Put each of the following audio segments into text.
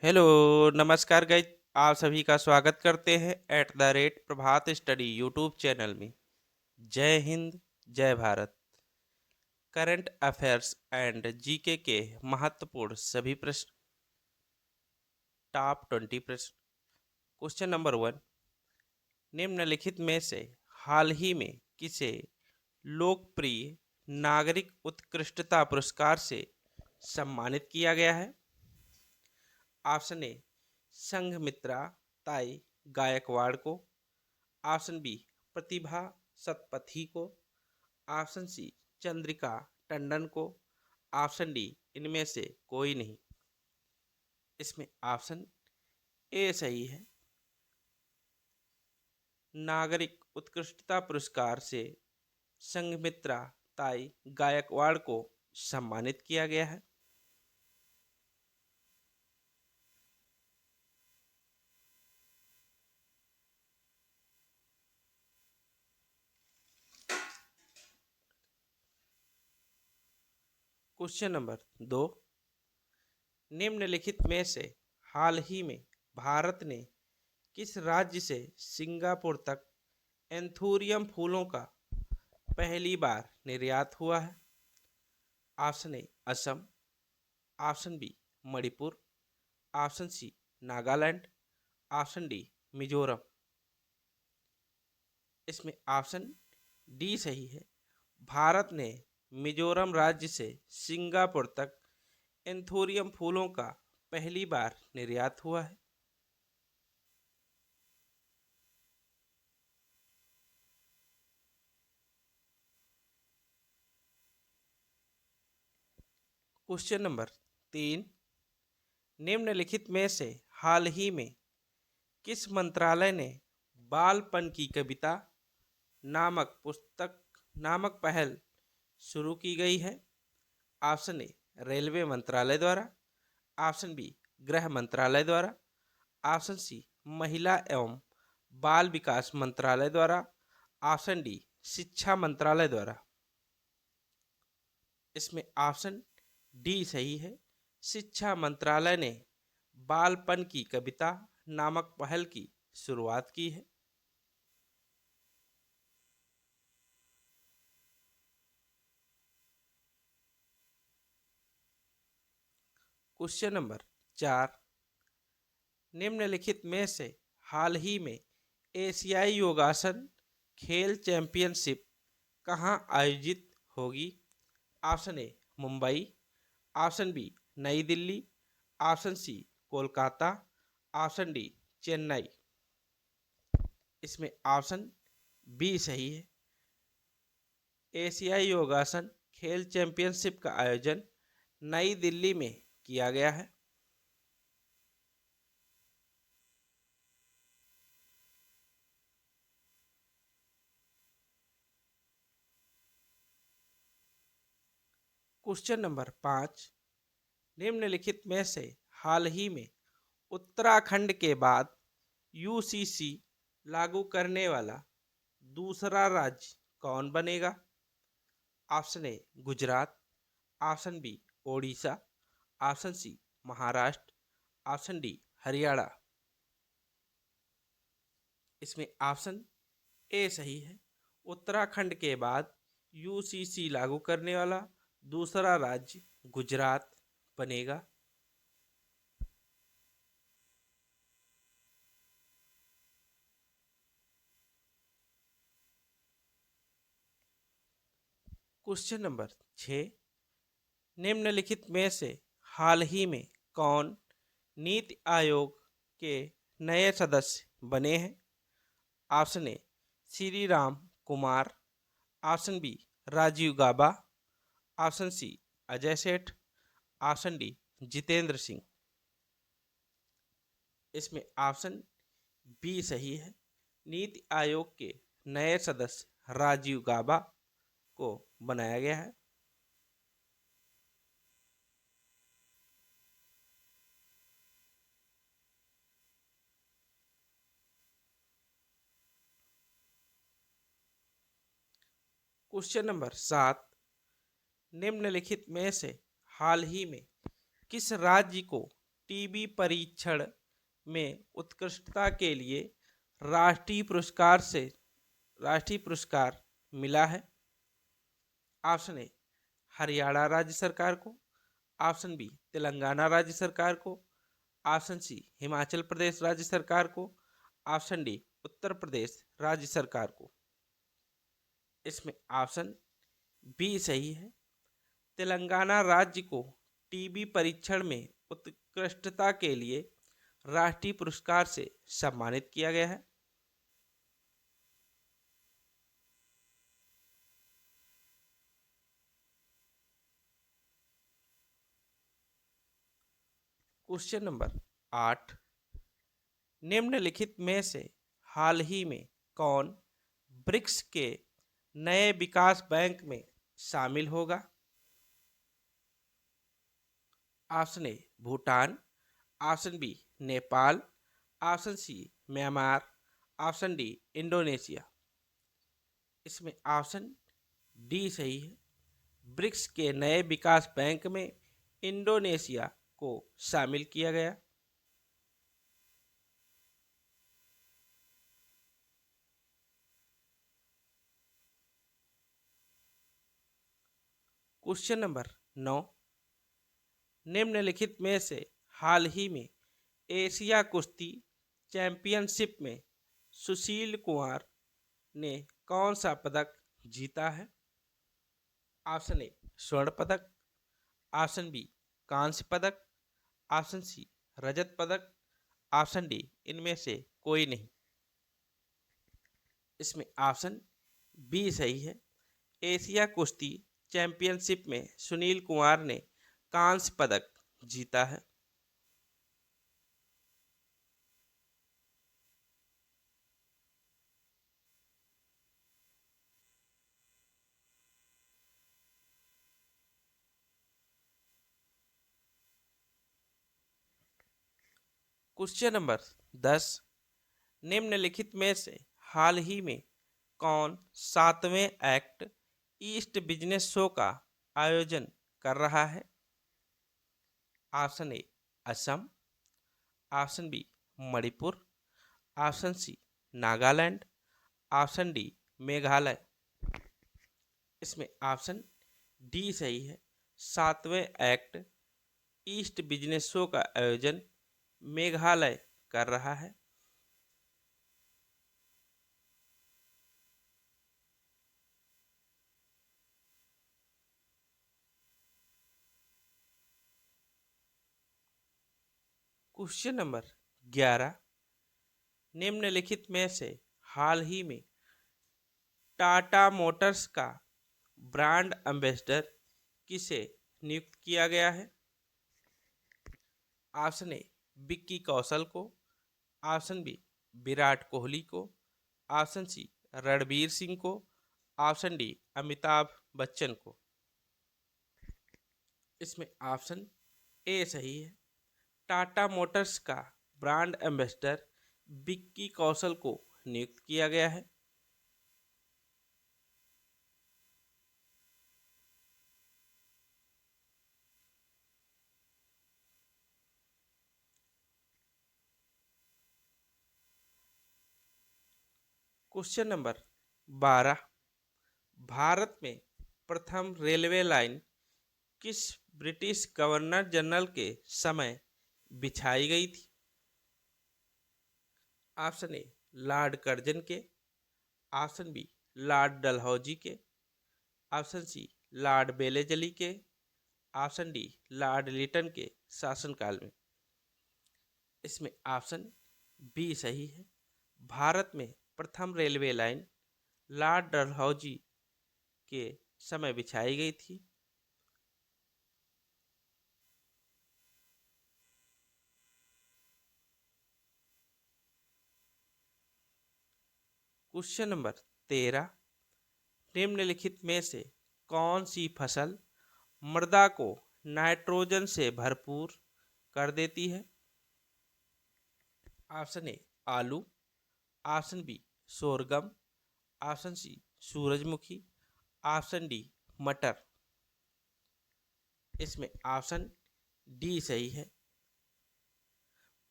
Hello, नमस्कार guys. आप सभी का स्वागत करते हैं प्रभात स्टडी यूट्यूब चैनल में। जय हिंद, जय Bharat. Current affairs and GK के महत्वपूर्ण सभी प्रश्न, टॉप 20 प्रश्न। क्वेश्चन नंबर 1, निम्नलिखित में से हाल ही में किसे लोकप्रिय नागरिक उत्कृष्टता पुरस्कार से सम्मानित किया गया है? ऑप्शन ए, संघमित्रा ताई गायकवाड़ को। ऑप्शन बी, प्रतिभा सतपथी को। ऑप्शन सी, चंद्रिका टंडन को। ऑप्शन डी, इनमें से कोई नहीं। इसमें ऑप्शन ए सही है। नागरिक उत्कृष्टता पुरस्कार से संघमित्रा ताई गायकवाड़ को सम्मानित किया गया है। क्वेश्चन नंबर 2, निम्नलिखित में से हाल ही में भारत ने किस राज्य से सिंगापुर तक एंथूरियम फूलों का पहली बार निर्यात हुआ है? Option A, Assam. Option B, Manipur. Option C, Nagaland. Option D, Mizoram. इसमें ऑप्शन डी सही है। भारत ने मिजोरम राज्य से सिंगापुर तक एंथोरियम फूलों का पहली बार निर्यात हुआ है। क्वेश्चन नंबर 3, निम्नलिखित में से हाल ही में किस मंत्रालय ने बालपन की कविता नामक पहल शुरू की गई है? ऑप्शन ए, रेलवे मंत्रालय द्वारा। ऑप्शन बी, गृह मंत्रालय द्वारा। ऑप्शन सी, महिला एवं बाल विकास मंत्रालय द्वारा। ऑप्शन डी, शिक्षा मंत्रालय द्वारा। इसमें ऑप्शन डी सही है। शिक्षा मंत्रालय ने बालपन की कविता नामक पहल की शुरुआत की है। क्वेश्चन नंबर 4, निम्नलिखित में से हाल ही में एशियाई योगासन खेल चैंपियनशिप कहाँ आयोजित होगी? Option A, Mumbai. Option B, New Delhi. Option C, Kolkata. Option D, Chennai. इसमें ऑप्शन बी सही है। एशियाई योगासन खेल चैंपियनशिप का आयोजन नई दिल्ली में किया गया है। क्वेश्चन नंबर 5, निम्नलिखित में से हाल ही में उत्तराखंड के बाद यूसीसी लागू करने वाला दूसरा राज्य कौन बनेगा? Option A, Gujarat. Option B, Odisha. Option C, Maharashtra. Option D, Haryana. इसमें ऑप्शन ए सही है। उत्तराखंड के बाद यूसीसी लागू करने वाला दूसरा राज्य गुजरात बनेगा। क्वेश्चन नंबर 6, निम्नलिखित में से हाल ही में कौन नीति आयोग के नए सदस्य बने हैं? Option A, Shri Ram Kumar. Option B, Rajiv Gaba. Option C, Ajay Seth. Option D, Jitendra Singh. इसमें ऑप्शन बी सही है। नीति आयोग के नए सदस्य राजीव गाबा को बनाया गया है। क्वेश्चन नंबर 7, निम्नलिखित में से हाल ही में किस राज्य को टीबी परीक्षण में उत्कृष्टता के लिए राष्ट्रीय पुरस्कार मिला है? ऑप्शन ए हरियाणा राज्य सरकार को, ऑप्शन बी तेलंगाना राज्य सरकार को, ऑप्शन सी हिमाचल प्रदेश राज्य सरकार को, ऑप्शन डी उत्तर प्रदेश राज्य सरकार को। इसमें ऑप्शन बी सही है। तेलंगाना राज्य को टीबी परीक्षण में उत्कृष्टता के लिए राष्ट्रीय पुरस्कार से सम्मानित किया गया है। क्वेश्चन नंबर 8, निम्नलिखित में से हाल ही में कौन ब्रिक्स के नए विकास बैंक में शामिल होगा? Option A Bhutan, option B Nepal, option C Myanmar, option D Indonesia. इसमें ऑप्शन डी सही है। ब्रिक्स के नए विकास बैंक में इंडोनेशिया को शामिल किया गया। क्वेश्चन नंबर 9, निम्नलिखित में से हाल ही में एशिया कुश्ती चैंपियनशिप में सुशील कुमार ने कौन सा पदक जीता है? ऑप्शन ए स्वर्ण पदक, ऑप्शन बी कांस्य पदक, ऑप्शन सी रजत पदक, ऑप्शन डी इनमें से कोई नहीं। इसमें ऑप्शन बी सही है। एशिया कुश्ती चैंपियनशिप में सुनील कुमार ने कांस्य पदक जीता है। क्वेश्चन नंबर 10, निम्नलिखित में से हाल ही में कौन 7वें एक्ट ईस्ट बिजनेस शो का आयोजन कर रहा है? Option A Assam, option B Manipur, option C Nagaland, option D Meghalaya. इसमें ऑप्शन डी सही है। 7वें एक्ट ईस्ट बिजनेस शो का आयोजन मेघालय कर रहा है। क्वेश्चन नंबर 11, निम्नलिखित में से हाल ही में टाटा मोटर्स का ब्रांड एम्बेसडर किसे नियुक्त किया गया है? ऑप्शन ए विक्की कौशल को, ऑप्शन बी विराट कोहली को, ऑप्शन सी रणबीर सिंह को, ऑप्शन डी अमिताभ बच्चन को। इसमें ऑप्शन ए सही है। टाटा मोटर्स का ब्रांड एम्बेसडर विक्की कौशल को नियुक्त किया गया है। क्वेश्चन नंबर 12, भारत में प्रथम रेलवे लाइन किस ब्रिटिश गवर्नर जनरल के समय बिछाई गई थी? ऑप्शन ए लॉर्ड कर्जन के, ऑप्शन बी लॉर्ड डलहौजी के, ऑप्शन सी लॉर्ड बेलेजली के, ऑप्शन डी लॉर्ड लिटन के शासनकाल में। इसमें ऑप्शन बी सही है। भारत में प्रथम रेलवे लाइन लॉर्ड डलहौजी के समय बिछाई गई थी। क्वेश्चन नंबर 13, निम्नलिखित में से कौन सी फसल मृदा को नाइट्रोजन से भरपूर कर देती है? ऑप्शन ए आलू, option B sorghum, option C सूरजमुखी, ऑप्शन डी मटर। इसमें ऑप्शन डी सही है।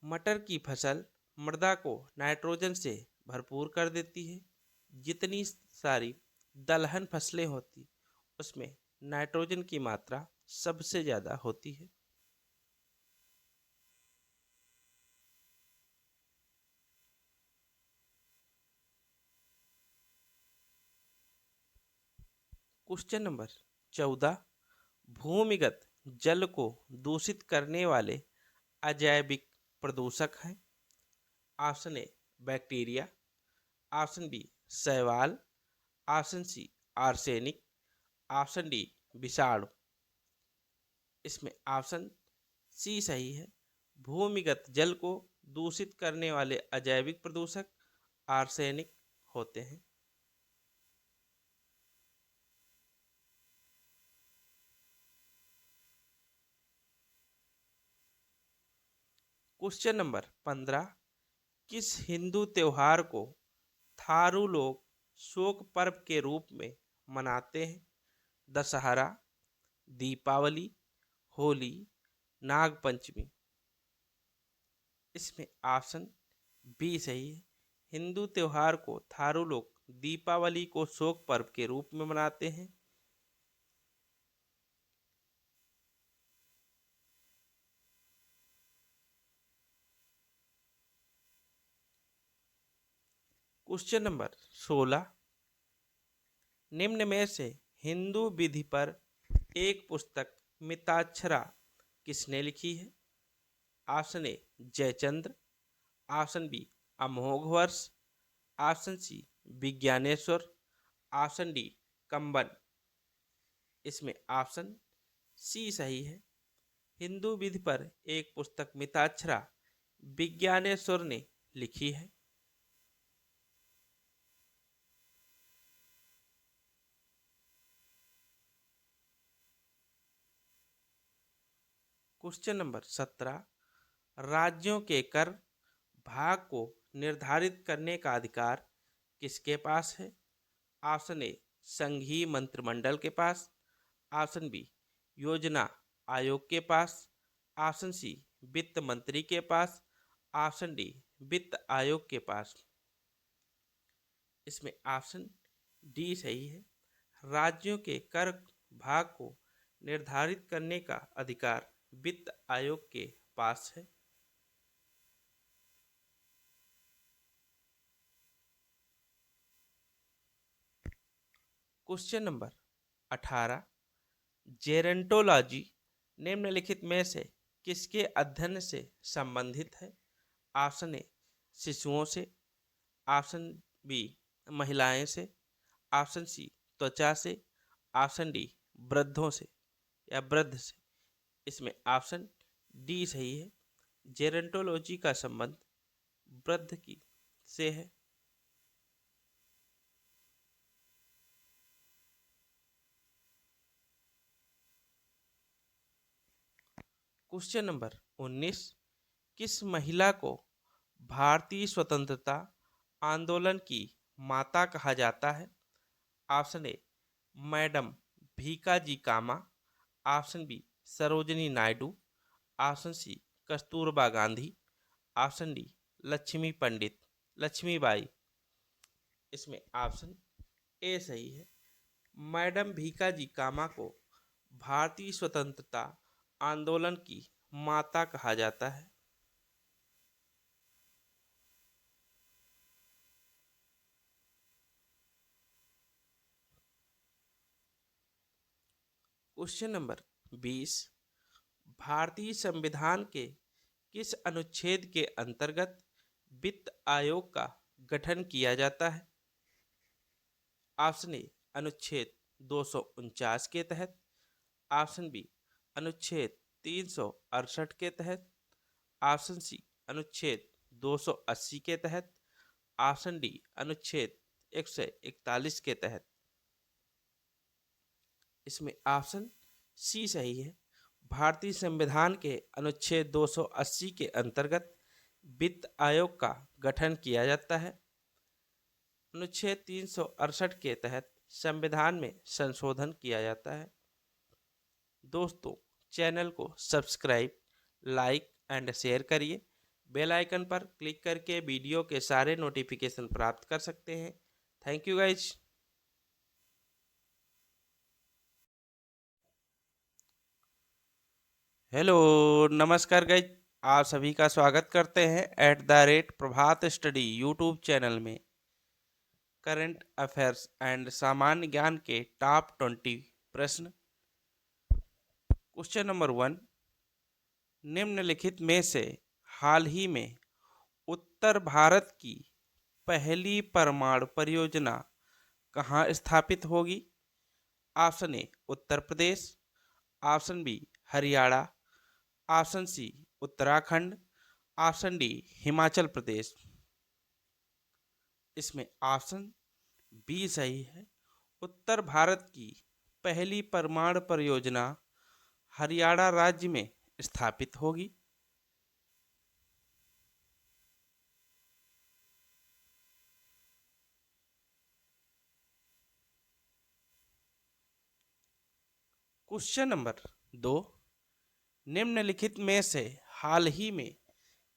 मटर की फसल मृदा को नाइट्रोजन से भरपूर कर देती है। जितनी सारी दलहन फसलें होती उसमें नाइट्रोजन की मात्रा सबसे ज़्यादा होती है। Question number 14। भूमिगत जल को दूषित करने वाले अजैविक प्रदूषक हैं। Option A bacteria, option B शैवाल, option C arsenic, option D विषाणु। इसमें ऑप्शन सी सही है। भूमिगत जल को दूषित करने वाले अजैविक प्रदूषक आर्सेनिक होते हैं। Question number 15। किस हिंदू त्योहार को थारू लोग शोक पर्व के रूप में मनाते हैं? दशहरा, दीपावली, होली, नागपंचमी। इसमें ऑप्शन बी सही है। हिंदू त्योहार को थारू लोग दीपावली को शोक पर्व के रूप में मनाते हैं। Question number 16। निम्न में से हिंदू विधि पर एक पुस्तक मिताक्षरा किसने लिखी है? Option A Jaichandra, option B Amoghavarsha, option C Vijnaneshwara, option D Kamban. इसमें ऑप्शन सी सही है। हिंदू विधि पर एक पुस्तक मिताक्षरा विज्ञानेश्वर ने लिखी है। Question number 17। राज्यों के कर भाग को निर्धारित करने का अधिकार किसके पास है? ऑप्शन ए संघीय मंत्रिमंडल के पास, ऑप्शन बी योजना आयोग के पास, ऑप्शन सी वित्त मंत्री के पास, ऑप्शन डी वित्त आयोग के पास। इसमें ऑप्शन डी सही है। राज्यों के कर भाग को निर्धारित करने का अधिकार वित्त आयोग के पास है। Question number 18। जेरेंटोलॉजी निम्नलिखित में से किसके अध्ययन से संबंधित है? ऑप्शन ए शिशुओं से, ऑप्शन बी महिलाएं से, ऑप्शन सी त्वचा से, ऑप्शन डी वृद्धों से या वृद्ध से। इसमें ऑप्शन डी सही है। जेरेंटोलॉजी का संबंध वृद्ध की से है। Question number 19। किस महिला को भारतीय स्वतंत्रता आंदोलन की माता कहा जाता है? Option A madam Bhikaji Cama, option B Sarojini Naidu, option C Kasturba Gandhi, option D Lakshmibai. इसमें ऑप्शन ए सही है। मैडम भीकाजी कामा को भारतीय स्वतंत्रता आंदोलन की माता कहा जाता है। Question number 20। भारतीय संविधान के किस अनुच्छेद के अंतर्गत वित्त आयोग का गठन किया जाता है? ऑप्शन ए अनुच्छेद 249 के तहत, ऑप्शन बी अनुच्छेद 368 के तहत, ऑप्शन सी अनुच्छेद 280 के तहत, ऑप्शन डी अनुच्छेद 141 के तहत। इसमें ऑप्शन सी सही है। भारतीय संविधान के अनुच्छेद 280 के अंतर्गत वित्त आयोग का गठन किया जाता है। अनुच्छेद 368 के तहत संविधान में संशोधन किया जाता है। दोस्तों, चैनल को सब्सक्राइब, लाइक एंड शेयर करिए बेल आइकन पर क्लिक करके वीडियो के सारे नोटिफिकेशन प्राप्त कर सकते हैं। Thank you guys. हेलो, नमस्कार गाइज। आप सभी का स्वागत करते हैं प्रभात स्टडी यूट्यूब चैनल में। करंट अफेयर्स एंड सामान्य ज्ञान के टॉप 20 प्रश्न। क्वेश्चन नंबर 1, निम्नलिखित में से हाल ही में उत्तर भारत की पहली परमाणु परियोजना कहाँ स्थापित होगी? Option A Uttar Pradesh, option B Haryana, option C Uttarakhand, option D Himachal Pradesh. इसमें ऑप्शन बी सही है। उत्तर भारत की पहली परमाणु परियोजना हरियाणा राज्य में स्थापित होगी। क्वेश्चन नंबर 2, निम्नलिखित में से हाल ही में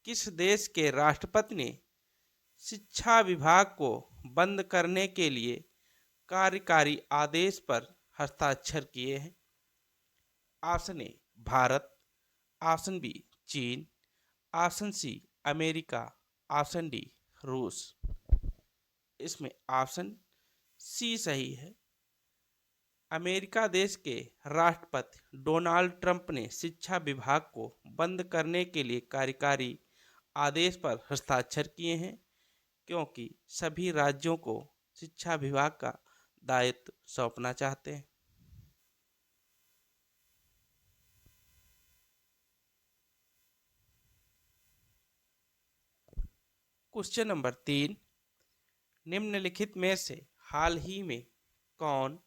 किस देश के राष्ट्रपति ने शिक्षा विभाग को बंद करने के लिए कार्यकारी आदेश पर हस्ताक्षर किए हैं? Option A Bharat, option B चीन, option C America, option D रूस। इसमें ऑप्शन सी सही है। अमेरिका देश के राष्ट्रपति डोनाल्ड ट्रंप ने शिक्षा विभाग को बंद करने के लिए कार्यकारी आदेश पर हस्ताक्षर किए हैं, क्योंकि सभी राज्यों को शिक्षा विभाग का दायित्व सौंपना चाहते हैं। क्वेश्चन नंबर 3, निम्नलिखित में से हाल ही में कौन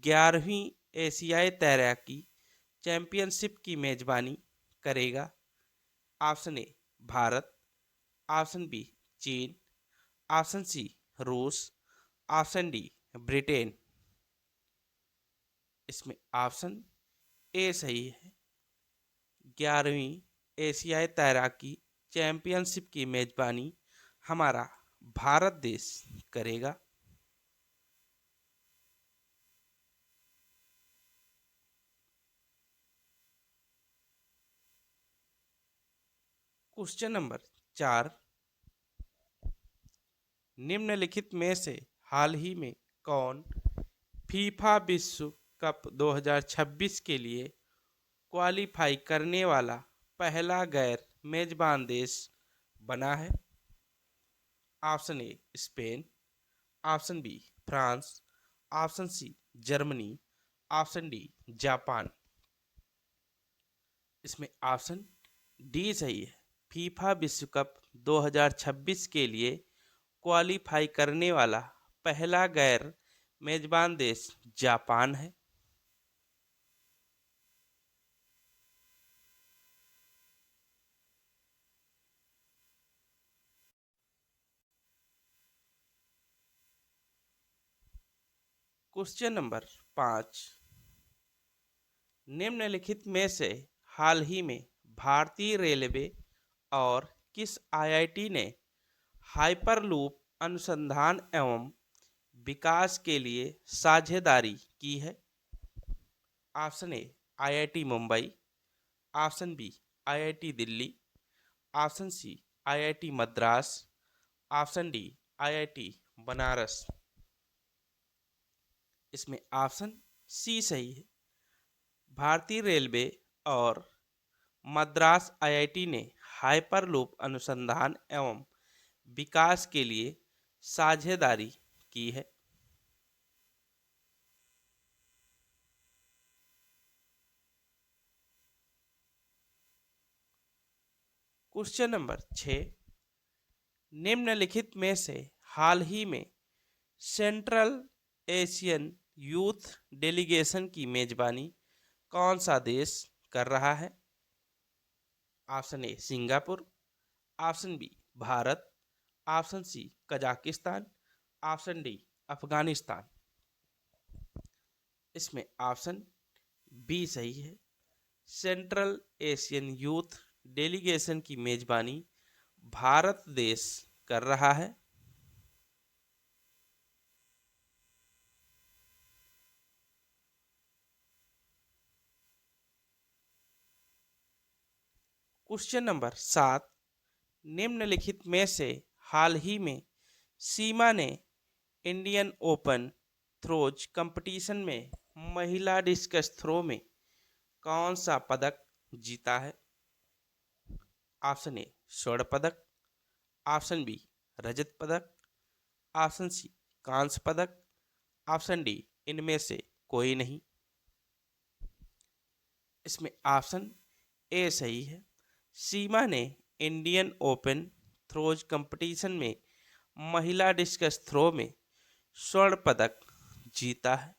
11वीं एशियाई तैराकी चैंपियनशिप की मेजबानी करेगा? Option A Bharat, option B चीन, ऑप्शन सी रूस, ऑप्शन डी ब्रिटेन। इसमें ऑप्शन ए सही है। 11वीं एशियाई तैराकी चैंपियनशिप की मेजबानी हमारा भारत देश करेगा। क्वेश्चन नंबर 4, निम्नलिखित में से हाल ही में कौन फीफा विश्व कप 2026 के लिए क्वालिफाई करने वाला पहला गैर मेजबान देश बना है? Option A Spain, option B France, option C Germany, option D Japan. इसमें ऑप्शन डी सही है। फीफा विश्व कप 2026 के लिए क्वालिफाई करने वाला पहला गैर मेजबान देश जापान है। क्वेश्चन नंबर 5, निम्नलिखित में से हाल ही में भारतीय रेलवे और किस आईआईटी ने हाइपरलूप अनुसंधान एवं विकास के लिए साझेदारी की है? Option A IIT Mumbai, option B IIT Delhi, option C IIT Madras, option D IIT Banaras. इसमें ऑप्शन सी सही है। भारतीय रेलवे और मद्रास आईआईटी ने हाइपरलूप अनुसंधान एवं विकास के लिए साझेदारी की है। क्वेश्चन नंबर 6, निम्नलिखित में से हाल ही में सेंट्रल एशियन यूथ डेलीगेशन की मेजबानी कौन सा देश कर रहा है? Option A Singapore, option B Bharat, option C Kazakhstan, option D Afghanistan. इसमें ऑप्शन बी सही है। सेंट्रल एशियन यूथ डेलीगेशन की मेजबानी भारत देश कर रहा है? क्वेश्चन नंबर 7, निम्नलिखित में से हाल ही में सीमा ने इंडियन ओपन थ्रोज कंपटीशन में महिला डिस्कस थ्रो में कौन सा पदक जीता है? ऑप्शन ए स्वर्ण पदक, ऑप्शन बी रजत पदक, ऑप्शन सी कांस्य पदक, ऑप्शन डी इनमें से कोई नहीं। इसमें ऑप्शन ए सही है। सीमा ने इंडियन ओपन थ्रोज कंपटीशन में महिला डिस्कस थ्रो में स्वर्ण पदक जीता है।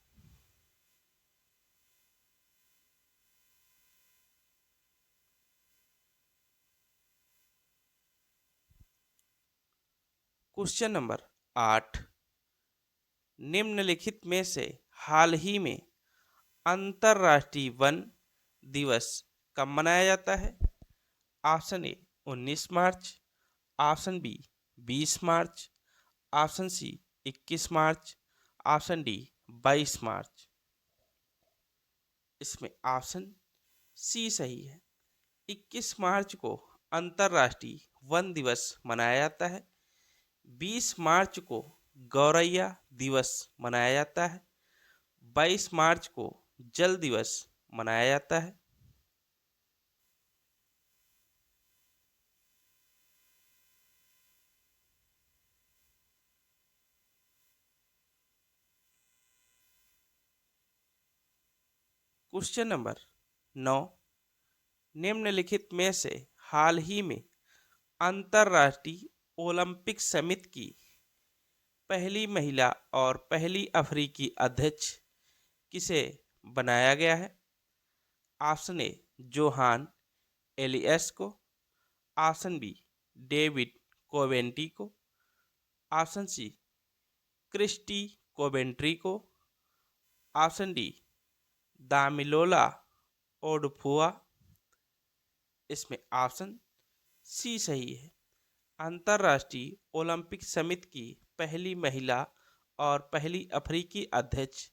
क्वेश्चन नंबर 8, निम्नलिखित में से हाल ही में अंतर्राष्ट्रीय वन दिवस कब मनाया जाता है? Option A 19 March, option B 20 March, option C 21 March, option D 22 March. इसमें ऑप्शन सी सही है। 21 मार्च को अंतर्राष्ट्रीय वन दिवस मनाया जाता है। 20 मार्च को गौरैया दिवस मनाया जाता है। 22 मार्च को जल दिवस मनाया जाता है। क्वेश्चन नंबर 9, निम्नलिखित में से हाल ही में अंतर्राष्ट्रीय ओलंपिक समिति की पहली महिला और पहली अफ्रीकी अध्यक्ष किसे बनाया गया है? ऑप्शन ए जोहान एलियस को, ऑप्शन बी डेविड कोवेंटी को, ऑप्शन सी क्रिस्टी कोवेंट्री को, ऑप्शन डी दामिलोला ओडुफुआ। इसमें ऑप्शन सी सही है। अंतर्राष्ट्रीय ओलंपिक समिति की पहली महिला और पहली अफ्रीकी अध्यक्ष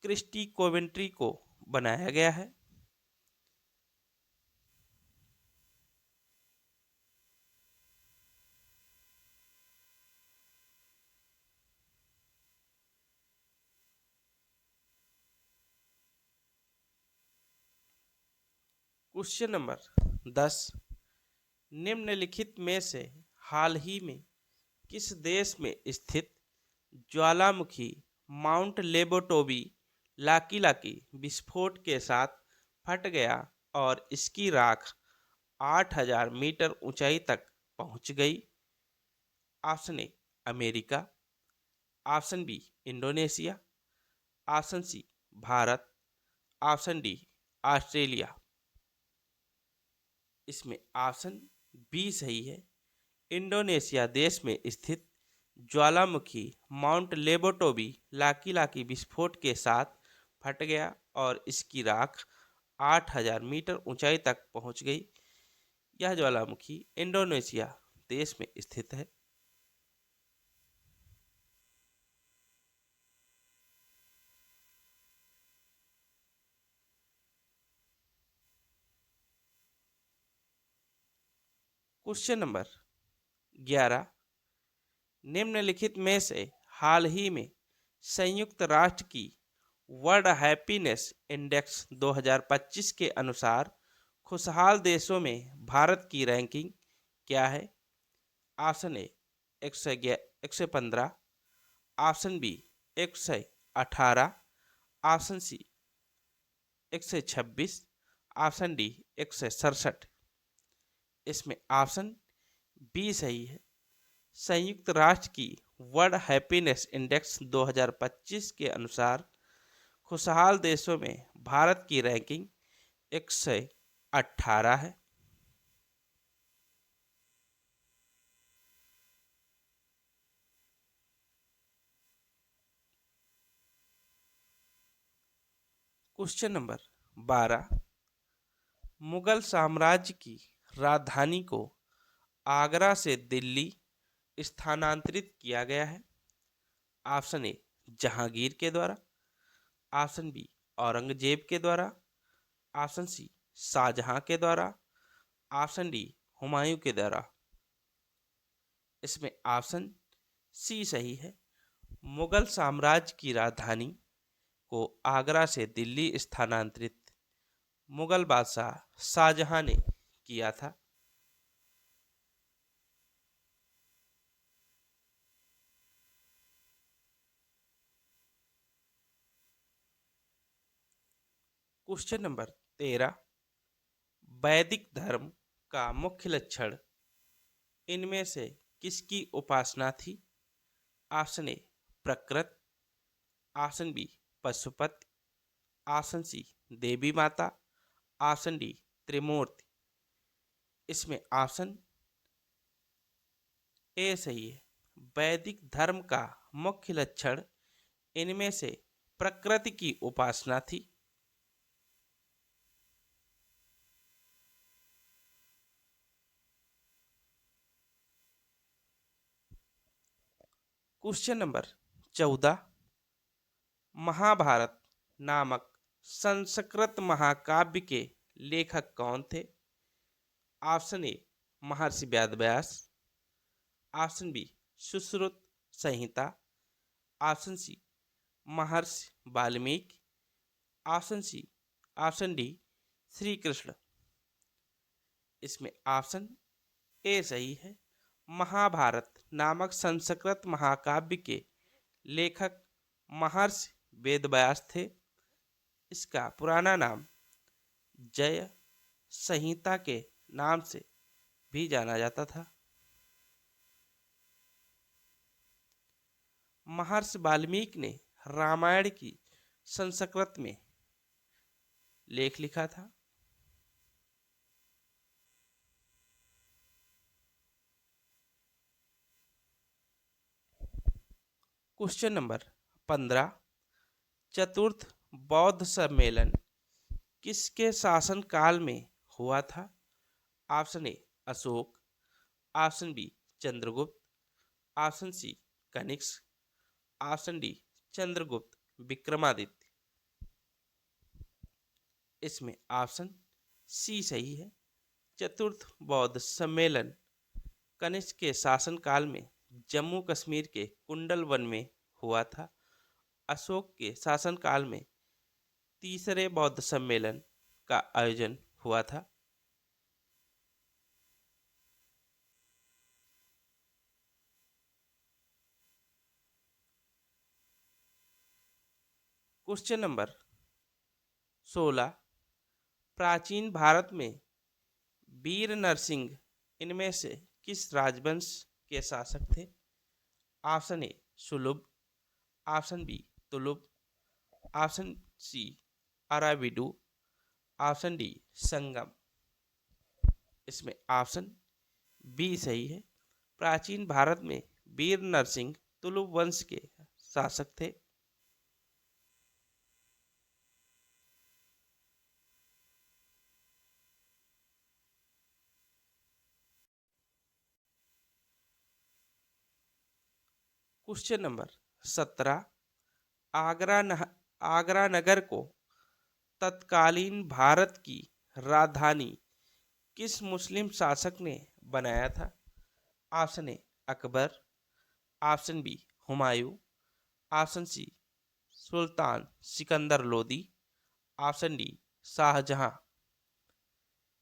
क्रिस्टी कोवेंट्री को बनाया गया है। क्वेश्चन नंबर 10, निम्नलिखित में से हाल ही में किस देश में स्थित ज्वालामुखी माउंट लेबोटोबी लाकी लाकी विस्फोट के साथ फट गया और इसकी राख 8,000 मीटर ऊंचाई तक पहुंच गई? Option A America, option B Indonesia, option C Bharat, option D Australia. इसमें ऑप्शन बी सही है। इंडोनेशिया देश में स्थित ज्वालामुखी माउंट लेबोटोबी लाकी लाकी विस्फोट के साथ फट गया और इसकी राख 8,000 मीटर ऊंचाई तक पहुंच गई। यह ज्वालामुखी इंडोनेशिया देश में स्थित है। क्वेश्चन नंबर 11, निम्नलिखित में से हाल ही में संयुक्त राष्ट्र की वर्ल्ड हैप्पीनेस इंडेक्स 2025 के अनुसार खुशहाल देशों में भारत की रैंकिंग क्या है? Option A 115, option B 118, option C 126, option D 167। इसमें ऑप्शन बी सही है। संयुक्त राष्ट्र की वर्ल्ड हैप्पीनेस इंडेक्स 2025 के अनुसार खुशहाल देशों में भारत की रैंकिंग 118 है। क्वेश्चन नंबर 12, मुगल साम्राज्य की राजधानी को आगरा से दिल्ली स्थानांतरित किया गया है? ऑप्शन ए जहांगीर के द्वारा, ऑप्शन बी औरंगजेब के द्वारा, ऑप्शन सी शाहजहां के द्वारा, ऑप्शन डी हुमायूं के द्वारा। इसमें ऑप्शन सी सही है। मुगल साम्राज्य की राजधानी को आगरा से दिल्ली स्थानांतरित मुगल बादशाह शाहजहां ने किया था। क्वेश्चन नंबर 13, वैदिक धर्म का मुख्य लक्षण इनमें से किसकी उपासना थी? ऑप्शन ए प्रकृति, option B Pashupati, option C देवी माता, ऑप्शन डी त्रिमूर्ति। इसमें ऑप्शन ए सही है। वैदिक धर्म का मुख्य लक्षण इनमें से प्रकृति की उपासना थी। क्वेश्चन नंबर 14, महाभारत नामक संस्कृत महाकाव्य के लेखक कौन थे? ऑप्शन ए महर्षि व्यास, ऑप्शन बी सुश्रुत संहिता, ऑप्शन सी महर्षि वाल्मीकि, ऑप्शन डी श्री कृष्ण। इसमें ऑप्शन ए सही है। महाभारत नामक संस्कृत महाकाव्य के लेखक महर्षि वेदव्यास थे। इसका पुराना नाम जय संहिता के नाम से भी जाना जाता था। महर्षि वाल्मीकि ने रामायण की संस्कृत में लेख लिखा था। क्वेश्चन नंबर 15, चतुर्थ बौद्ध सम्मेलन किसके शासन काल में हुआ था? Option A Ashok, option B Chandragupta, option C Kanishka, option D Chandragupta Vikramaditya. इसमें ऑप्शन सी सही है। चतुर्थ बौद्ध सम्मेलन कनिष्क के शासनकाल में जम्मू कश्मीर के कुंडल वन में हुआ था। अशोक के शासनकाल में तीसरे बौद्ध सम्मेलन का आयोजन हुआ था। क्वेश्चन नंबर 16, प्राचीन भारत में वीर नरसिंह इनमें से किस राजवंश के शासक थे? Option A Saluva, option B Tuluva, option C Aravidu, option D Sangama. इसमें ऑप्शन बी सही है। प्राचीन भारत में वीर नरसिंह तुलुप वंश के शासक थे। क्वेश्चन नंबर 17, आगरा नगर को तत्कालीन भारत की राजधानी किस मुस्लिम शासक ने बनाया था? Option A Akbar, option B Humayun, option C Sultan Sikandar Lodi, option D Shahjahan.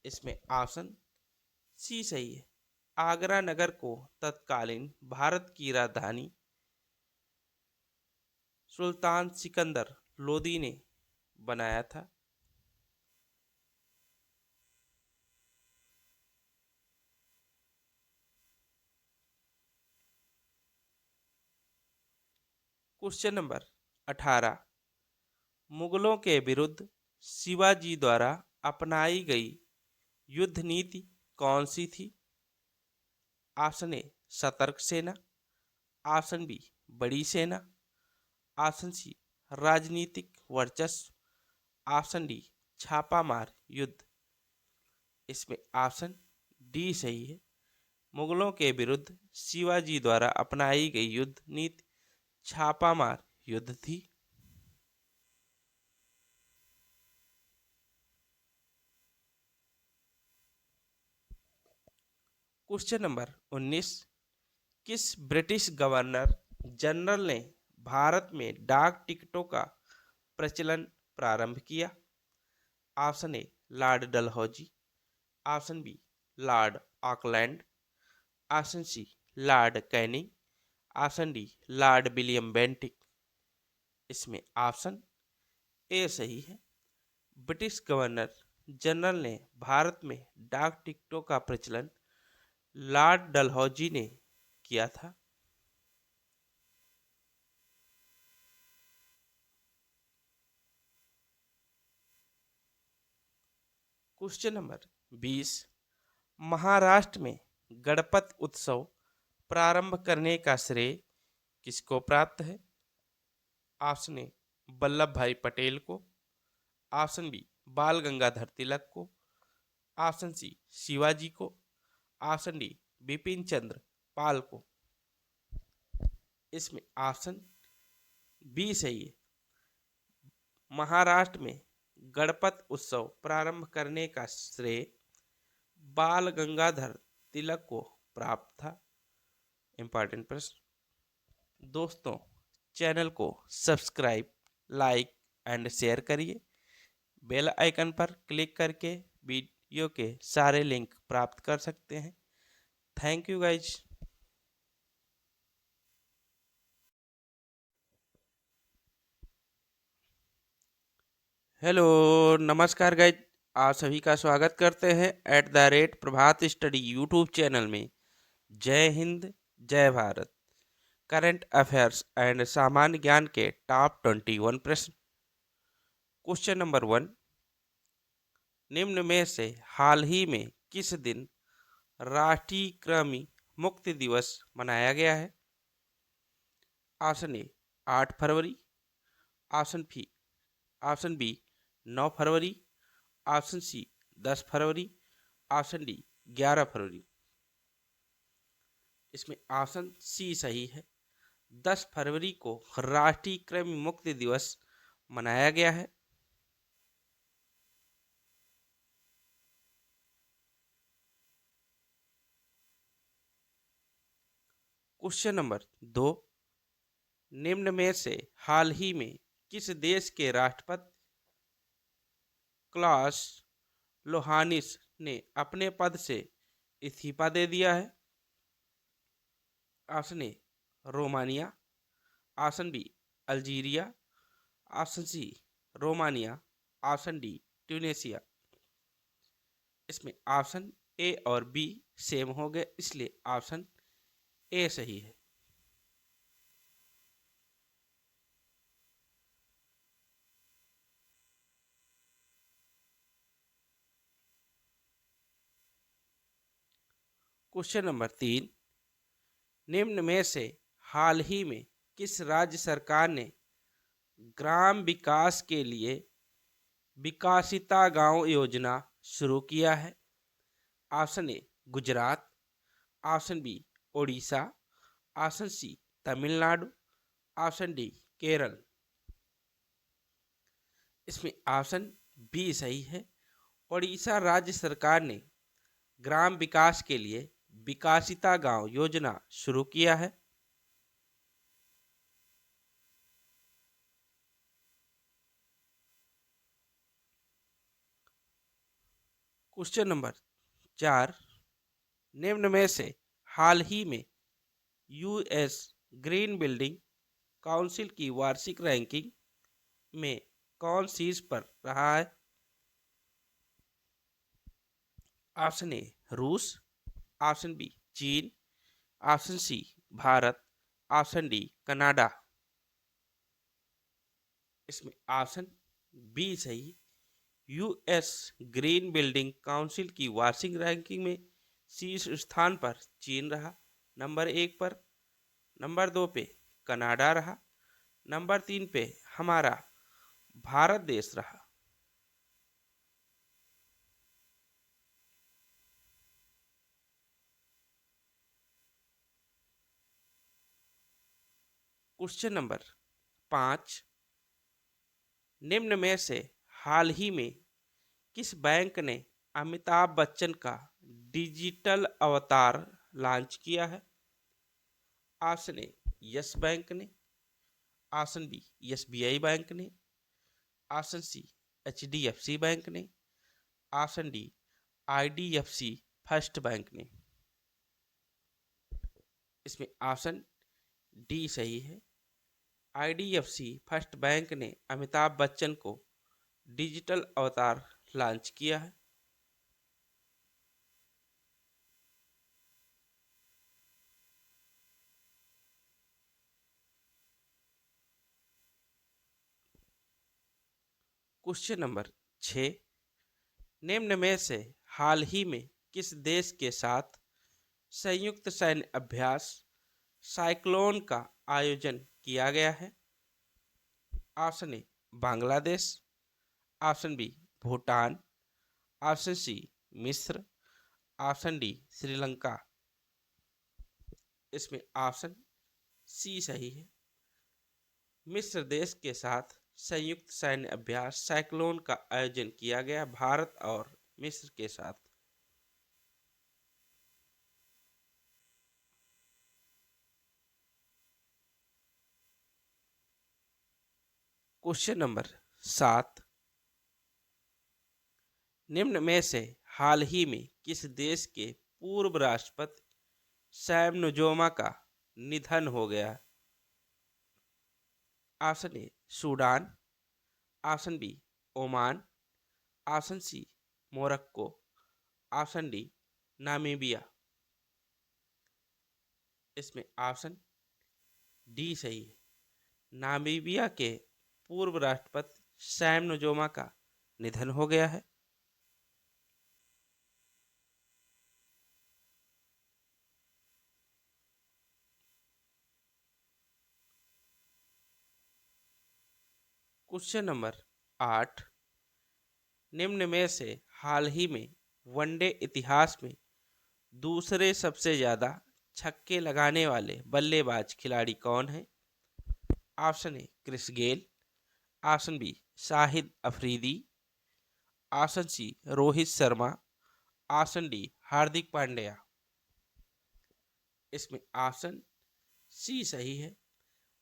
इसमें ऑप्शन सी सही है। आगरा नगर को तत्कालीन भारत की राजधानी सुल्तान सिकंदर लोदी ने बनाया था। क्वेश्चन नंबर 18, मुगलों के विरुद्ध शिवाजी द्वारा अपनाई गई युद्ध नीति कौन सी थी? ऑप्शन ए सतर्क सेना, ऑप्शन बी बड़ी सेना, ऑप्शन सी राजनीतिक वर्चस्व, ऑप्शन डी छापामार युद्ध। इसमें ऑप्शन डी सही है। मुगलों के विरुद्ध शिवाजी द्वारा अपनाई गई युद्ध नीति छापामार युद्ध थी। क्वेश्चन नंबर 19, किस ब्रिटिश गवर्नर जनरल ने भारत में डाक टिकटों का प्रचलन प्रारंभ किया? Option A Lord Dalhousie, option B Lord Auckland, option C Lord Canning, option D Lord William Bentinck. इसमें ऑप्शन ए सही है। ब्रिटिश गवर्नर जनरल ने भारत में डाक टिकटों का प्रचलन लॉर्ड डलहौजी ने किया था। क्वेश्चन नंबर 20, महाराष्ट्र में गणपति उत्सव प्रारंभ करने का श्रेय किसको प्राप्त है? ऑप्शन ए वल्लभ भाई पटेल को, ऑप्शन बी बाल गंगाधर तिलक को, ऑप्शन सी शिवाजी को, ऑप्शन डी बिपिन चंद्र पाल को। इसमें ऑप्शन बी सही है। महाराष्ट्र में गणपति उत्सव प्रारंभ करने का श्रेय बाल गंगाधर तिलक को प्राप्त था। इंपॉर्टेंट प्रश्न। दोस्तों, चैनल को सब्सक्राइब, लाइक एंड शेयर करिए। बेल आइकन पर क्लिक करके वीडियो के सारे लिंक प्राप्त कर सकते हैं। Thank you guys. हेलो, नमस्कार गाइज। आप सभी का स्वागत करते हैं @प्रभात स्टडी यूट्यूब चैनल में। जय हिंद, जय भारत। करंट अफेयर्स एंड सामान्य ज्ञान के टॉप 21 प्रश्न। क्वेश्चन नंबर 1, निम्न में से हाल ही में किस दिन राष्ट्रीय कृमि मुक्ति दिवस मनाया गया है? ऑप्शन ए 8 फरवरी, ऑप्शन बी 9 फरवरी, ऑप्शन सी 10 फरवरी, ऑप्शन डी 11 फरवरी। इसमें ऑप्शन सी सही है। 10 फरवरी को राष्ट्रीय कृमि मुक्ति दिवस मनाया गया है। क्वेश्चन नंबर 2, निम्न में से हाल ही में किस देश के राष्ट्रपति क्लॉस लोहानिस ने अपने पद से इस्तीफा दे दिया है? Option A Romania, option B Algeria, option C Romania, option D Tunisia. इसमें ऑप्शन ए और बी सेम हो गए, इसलिए ऑप्शन ए सही है। क्वेश्चन नंबर 3, निम्न में से हाल ही में किस राज्य सरकार ने ग्राम विकास के लिए विकासिता गांव योजना शुरू किया है? Option A Gujarat, option B Odisha, option C Tamil Nadu, option D Kerala. इसमें ऑप्शन बी सही है। ओडिशा राज्य सरकार ने ग्राम विकास के लिए विकासिता गांव योजना शुरू किया है। क्वेश्चन नंबर 4, निम्न में से हाल ही में यूएस ग्रीन बिल्डिंग काउंसिल की वार्षिक रैंकिंग में कौन शीर्ष पर रहा है? ऑप्शन ए रूस, ऑप्शन बी चीन, option C Bharat, option D Canada. इसमें ऑप्शन बी सही। यूएस ग्रीन बिल्डिंग काउंसिल की वार्षिक रैंकिंग में शीर्ष स्थान पर चीन रहा, नंबर 1 पर। नंबर 2 पे कनाडा रहा, नंबर 3 पे हमारा भारत देश रहा। क्वेश्चन नंबर 5, निम्न में से हाल ही में किस बैंक ने अमिताभ बच्चन का डिजिटल अवतार लॉन्च किया है? ऑप्शन ए यस बैंक ने, ऑप्शन बी एसबीआई बैंक ने, ऑप्शन सी एचडीएफसी बैंक ने, option D IDFC first bank ने। इसमें ऑप्शन डी सही है। आईडीएफसी फर्स्ट बैंक ने अमिताभ बच्चन को डिजिटल अवतार लॉन्च किया है। क्वेश्चन नंबर 6, निम्न में से हाल ही में किस देश के साथ संयुक्त सैन्य अभ्यास साइक्लोन का आयोजन किया गया है? Option A Bangladesh, option B Bhutan, option C मिस्र, ऑप्शन डी श्रीलंका। इसमें ऑप्शन सी सही है। मिस्र देश के साथ संयुक्त सैन्य अभ्यास साइक्लोन का आयोजन किया गया, भारत और मिस्र के साथ। क्वेश्चन नंबर 7, निम्न में से हाल ही में किस देश के पूर्व राष्ट्रपति सैम नुजोमा का निधन हो गया? Option A Sudan, option B Oman, option C Morocco, option D Namibia. इसमें ऑप्शन डी सही है। नामीबिया के पूर्व राष्ट्रपति सैम नुजोमा का निधन हो गया है। क्वेश्चन नंबर 8, निम्न में से हाल ही में वनडे इतिहास में दूसरे सबसे ज्यादा छक्के लगाने वाले बल्लेबाज खिलाड़ी कौन है? Option A Chris Gayle, option B Shahid Afridi, option C Rohit Sharma, option D Hardik Pandya. इसमें ऑप्शन सी सही है।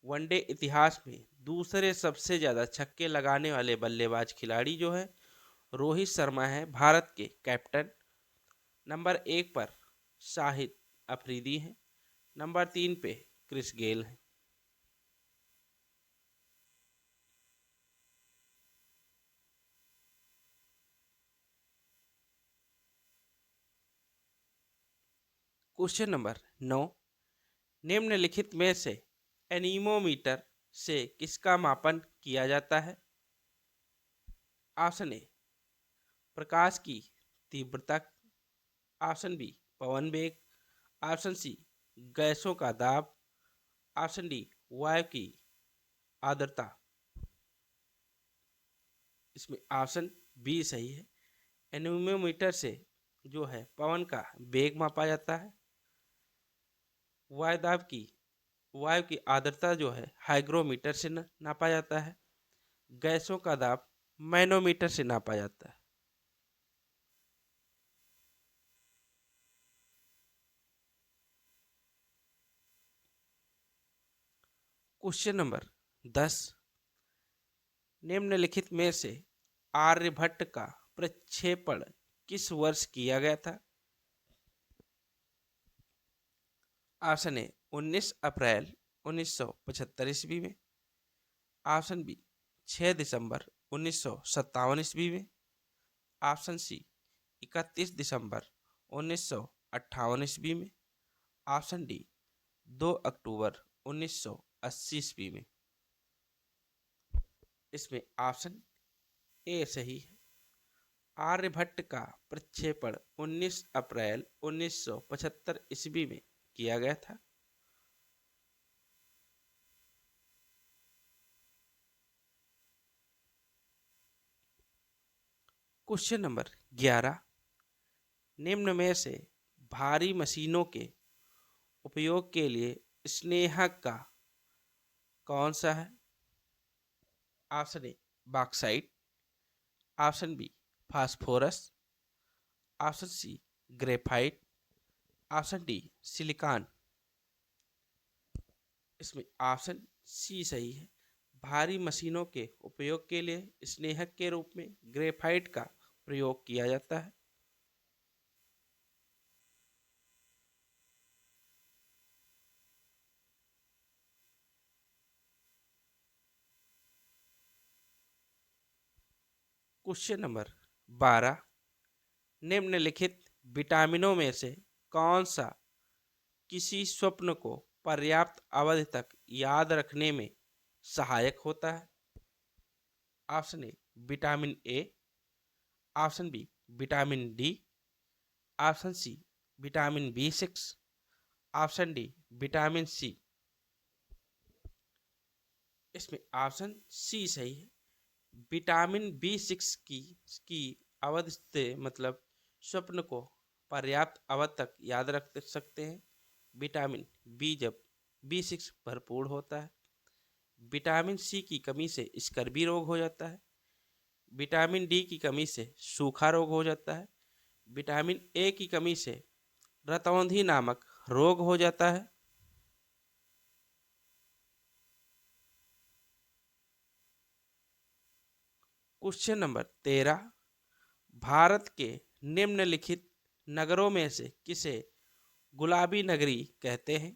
वनडे इतिहास में दूसरे सबसे ज्यादा छक्के लगाने वाले बल्लेबाज खिलाड़ी जो है रोहित शर्मा है, भारत के कैप्टन। नंबर 1 पर शाहिद अफरीदी है, नंबर 3 पे क्रिस गेल है। क्वेश्चन नंबर 9, निम्नलिखित में से एनीमोमीटर से किसका मापन किया जाता है? ऑप्शन ए प्रकाश की तीव्रता, ऑप्शन बी पवन वेग, ऑप्शन सी गैसों का दाब, ऑप्शन डी वायु की आर्द्रता। इसमें ऑप्शन बी सही है। एनीमोमीटर से जो है पवन का वेग मापा जाता है, वायु की आर्द्रता जो है हाइग्रोमीटर से नापा जाता है, गैसों का दाब मैनोमीटर से नापा जाता है। क्वेश्चन नंबर 10, निम्नलिखित में से आर्यभट्ट का प्रक्षेपण किस वर्ष किया गया था? ऑप्शन ए 19 अप्रैल 1975 ईस्वी में, ऑप्शन बी 6 दिसंबर 1957 ईस्वी में, ऑप्शन सी 31 दिसंबर 1958 ईस्वी में, ऑप्शन डी 2 अक्टूबर 1980 ईस्वी में। इसमें ऑप्शन ए सही है। आर्यभट्ट का प्रक्षेपण 19 अप्रैल 1975 ईस्वी में किया गया था। क्वेश्चन नंबर 11, निम्न में से भारी मशीनों के उपयोग के लिए स्नेहक का कौन सा है? Option A bauxite, option B phosphorus, option C graphite, option D silicon. इसमें ऑप्शन सी सही है। भारी मशीनों के उपयोग के लिए स्नेहक के रूप में ग्रेफाइट का प्रयोग किया जाता है। क्वेश्चन नंबर 12, निम्नलिखित विटामिनों में से कौन सा किसी स्वप्न को पर्याप्त अवधि तक याद रखने में सहायक होता है? Option A vitamin A, option B vitamin D, option C vitamin B 6, option D vitamin C. इसमें ऑप्शन सी सही है। विटामिन बी 6 की अवधि से मतलब स्वप्न को पर्याप्त अवधि तक याद रख सकते हैं। विटामिन बी जब बी 6 भरपूर होता है। विटामिन सी की कमी से स्कर्वी रोग हो जाता है। विटामिन डी की कमी से सूखा रोग हो जाता है। विटामिन ए की कमी से रतौंधी नामक रोग हो जाता है। क्वेश्चन नंबर 13, भारत के निम्नलिखित नगरों में से किसे गुलाबी नगरी कहते हैं?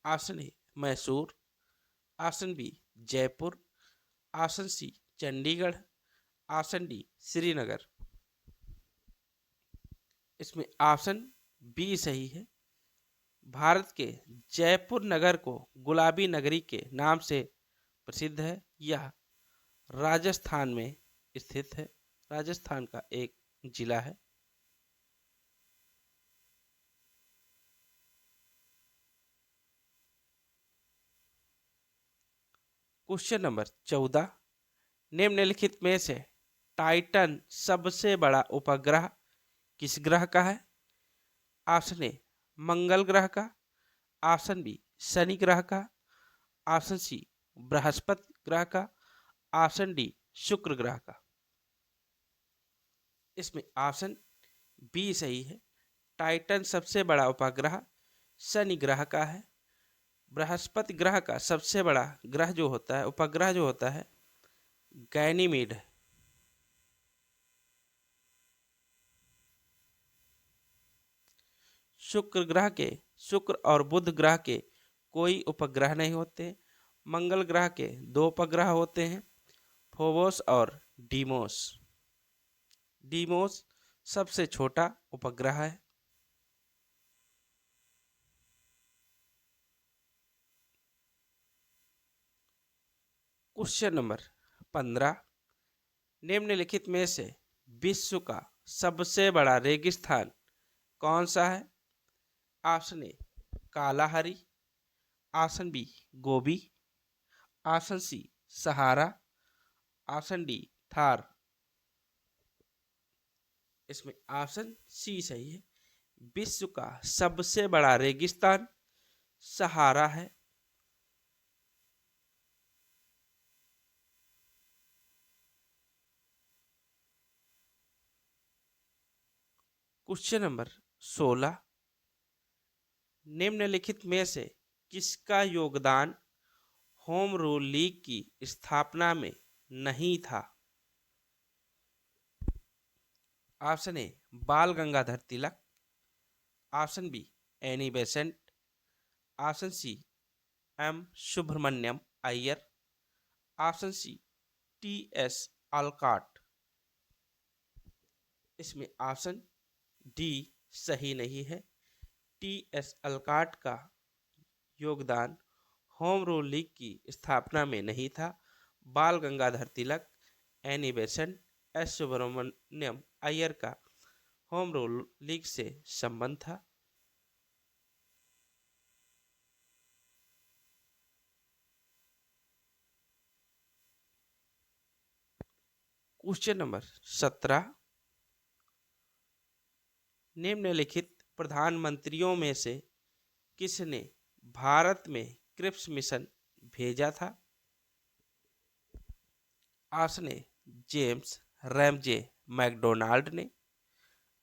Option A Mysore, option B Jaipur, option C Chandigarh, option D Srinagar. इसमें ऑप्शन बी सही है। भारत के जयपुर नगर को गुलाबी नगरी के नाम से प्रसिद्ध है। यह राजस्थान में स्थित है। राजस्थान का एक जिला है। क्वेश्चन नंबर 14, निम्नलिखित में से टाइटन सबसे बड़ा उपग्रह किस ग्रह का है? ऑप्शन ए मंगल ग्रह का, ऑप्शन बी शनि ग्रह का, ऑप्शन सी बृहस्पति ग्रह का, ऑप्शन डी शुक्र ग्रह का। इसमें ऑप्शन बी सही है। टाइटन सबसे बड़ा उपग्रह शनि ग्रह का है। बृहस्पति ग्रह का सबसे बड़ा ग्रह जो होता है, उपग्रह जो होता है, गैनीमीड है। शुक्र ग्रह के, शुक्र और बुध ग्रह के कोई उपग्रह नहीं होते। मंगल ग्रह के दो उपग्रह होते हैं, फोबोस और डीमोस। डीमोस सबसे छोटा उपग्रह है। क्वेश्चन नंबर 15, निम्नलिखित में से विश्व का सबसे बड़ा रेगिस्तान कौन सा है? Option A Kalahari, option B Gobi, option C Sahara, option D Thar. इसमें ऑप्शन सी सही है। विश्व का सबसे बड़ा रेगिस्तान सहारा है। क्वेश्चन नंबर 16, निम्नलिखित में से किसका योगदान होम रूल लीग की स्थापना में नहीं था? Option A Bal Gangadhar Tilak, option B Annie Besant, option C M Subramaniam Iyer, option C T S Olcott. इसमें ऑप्शन डी सही नहीं है। टी एस अलकाट का योगदान होम रूल लीग की स्थापना में नहीं था। Bal Gangadhar Tilak, Annie Besant, S Subramaniam Iyer का होम रूल लीग से संबंध था। क्वेश्चन नंबर 17, निम्नलिखित प्रधानमंत्रियों में से किसने भारत में क्रिप्स मिशन भेजा था? Option A James Ramsay MacDonald ने,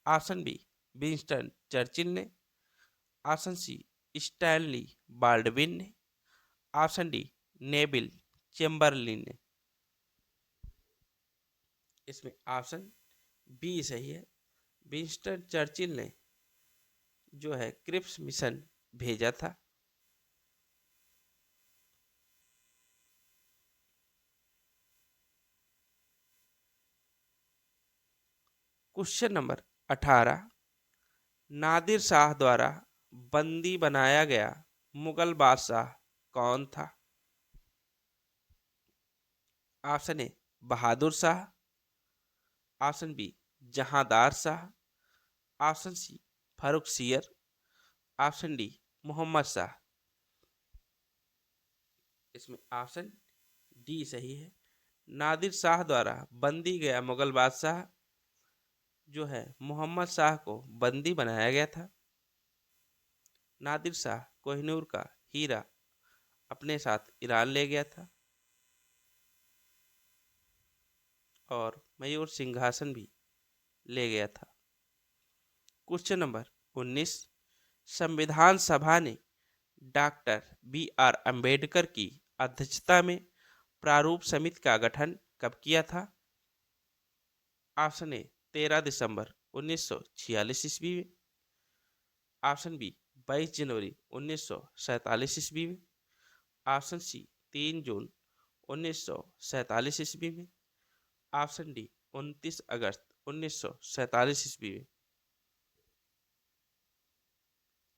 ऑप्शन बी विंस्टन चर्चिल ने, ऑप्शन सी स्टैनली बाल्डविन ने, ऑप्शन डी नेविल चेम्बरलिन ने। इसमें ऑप्शन बी सही है। विंस्टन चर्चिल ने जो है क्रिप्स मिशन भेजा था। क्वेश्चन नंबर 18, नादिर शाह द्वारा बंदी बनाया गया मुगल बादशाह कौन था? Option A Bahadur Shah, option B Jahandar Shah, option C Farrukhsiyar, option D Mohammed Shah. इसमें ऑप्शन डी सही है। नादिर शाह द्वारा बंदी गया मुगल बादशाह जो है मोहम्मद शाह को बंदी बनाया गया था। नादिर शाह कोहिनूर का हीरा अपने साथ ईरान ले गया था और मयूर सिंहासन भी ले गया था। क्वेश्चन नंबर 19, संविधान सभा ने डॉक्टर BR अम्बेडकर की अध्यक्षता में प्रारूप समिति का गठन कब किया था? ऑप्शन ए 13 दिसंबर 1946 ईस्वी में, ऑप्शन बी 22 जनवरी 1947 ईस्वी में, ऑप्शन सी 3 जून 1947 ईस्वी में, ऑप्शन डी 29 अगस्त 1947 ईस्वी में।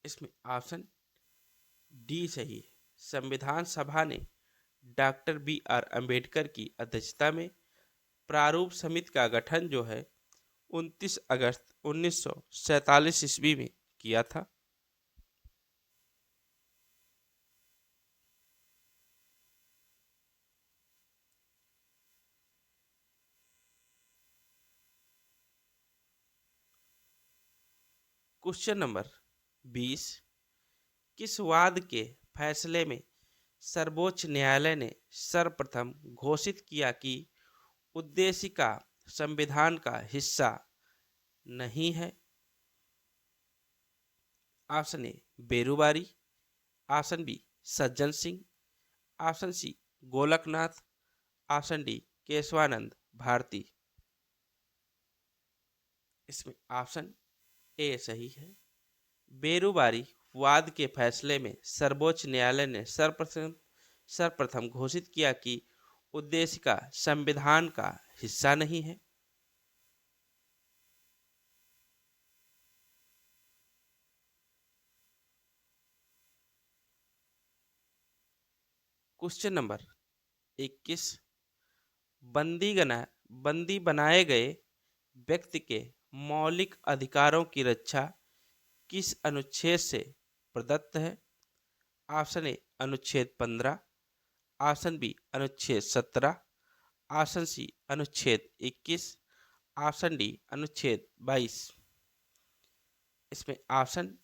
इसमें ऑप्शन डी सही है। संविधान सभा ने डॉक्टर BR अम्बेडकर की अध्यक्षता में प्रारूप समिति का गठन जो है 29 अगस्त 1947 ईस्वी में किया था। क्वेश्चन नंबर 20, किस वाद के फैसले में सर्वोच्च न्यायालय ने सर्वप्रथम घोषित किया कि उद्देशिका संविधान का हिस्सा नहीं है? Option A Berubari, option B Sajjan Singh, option C Golaknath, option D Keshavananda Bharati. इसमें ऑप्शन ए सही है। बेरुबारी वाद के फैसले में सर्वोच्च न्यायालय ने सर्वप्रथम घोषित किया कि उद्देशिका संविधान का हिस्सा नहीं है। क्वेश्चन नंबर 21, बंदी बनाए गए व्यक्ति के मौलिक अधिकारों की रक्षा किस अनुच्छेद से प्रदत्त है? ऑप्शन ए अनुच्छेद 15, ऑप्शन बी अनुच्छेद 17, ऑप्शन सी अनुच्छेद 21, ऑप्शन डी अनुच्छेद 22। इसमें ऑप्शन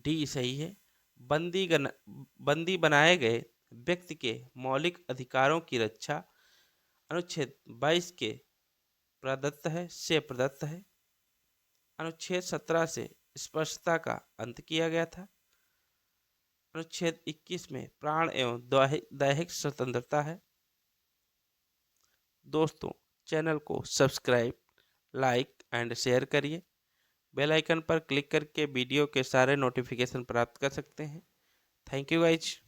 डी सही है। बंदी बनाए गए व्यक्ति के मौलिक अधिकारों की रक्षा अनुच्छेद 22 के प्रदत्त है। अनुच्छेद 17 से स्पष्टता का अंत किया गया था। अनुच्छेद 21 में प्राण एवं दैहिक स्वतंत्रता है। दोस्तों, चैनल को सब्सक्राइब, लाइक एंड शेयर करिए। बेल आइकन पर क्लिक करके वीडियो के सारे नोटिफिकेशन प्राप्त कर सकते हैं। Thank you guys.